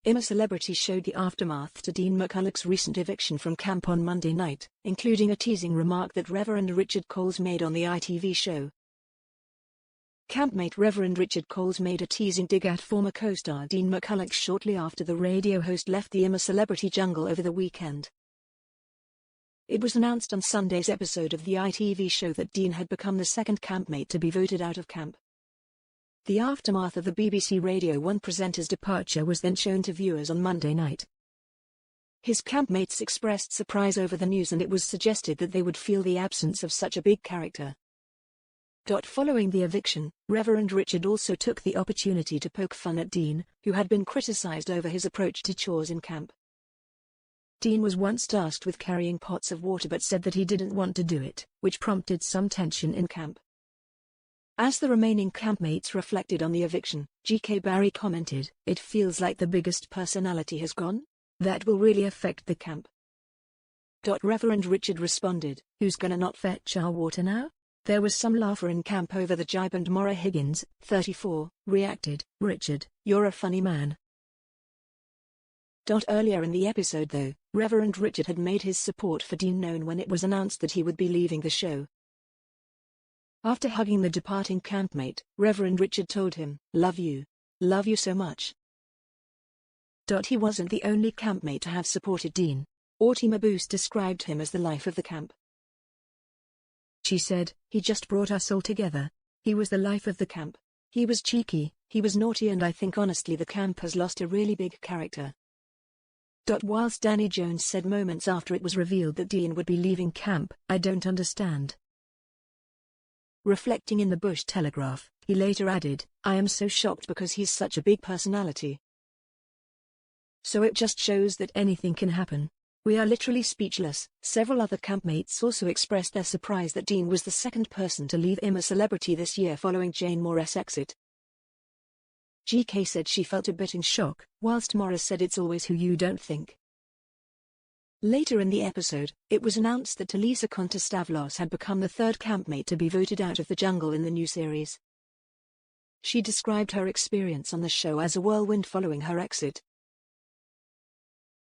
Celebrity showed the aftermath to Dean McCullough's recent eviction from camp on Monday night, including a teasing remark that Reverend Richard Coles made on the ITV show. Campmate Reverend Richard Coles made a teasing dig at former co-star Dean McCullough shortly after the radio host left the Celebrity jungle over the weekend. It was announced on Sunday's episode of the ITV show that Dean had become the second campmate to be voted out of camp. The aftermath of the BBC Radio 1 presenter's departure was then shown to viewers on Monday night. His campmates expressed surprise over the news, and it was suggested that they would feel the absence of such a big character. Following the eviction, Reverend Richard also took the opportunity to poke fun at Dean, who had been criticised over his approach to chores in camp. Dean was once tasked with carrying pots of water but said that he didn't want to do it, which prompted some tension in camp. As the remaining campmates reflected on the eviction, GK Barry commented, "It feels like the biggest personality has gone? That will really affect the camp." Reverend Richard responded, "Who's gonna not fetch our water now?" There was some laughter in camp over the jibe, and Maura Higgins, 34, reacted, "Richard, you're a funny man." Earlier in the episode though, Reverend Richard had made his support for Dean known when it was announced that he would be leaving the show. After hugging the departing campmate, Reverend Richard told him, love you so much." He wasn't the only campmate to have supported Dean. Autie Mabuse described him as the life of the camp. She said, "He just brought us all together. He was the life of the camp. He was cheeky, he was naughty, and I think honestly the camp has lost a really big character." Whilst Danny Jones said moments after it was revealed that Dean would be leaving camp, "I don't understand." Reflecting in the Bush Telegraph, he later added, "I am so shocked because he's such a big personality. So it just shows that anything can happen. We are literally speechless." Several other campmates also expressed their surprise that Dean was the second person to leave Celebrity this year following Jane Moore's exit. GK said she felt a bit in shock, whilst Maura said it's always who you don't think. Later in the episode, it was announced that Talisa Kontostavlos had become the third campmate to be voted out of the jungle in the new series. She described her experience on the show as a whirlwind following her exit.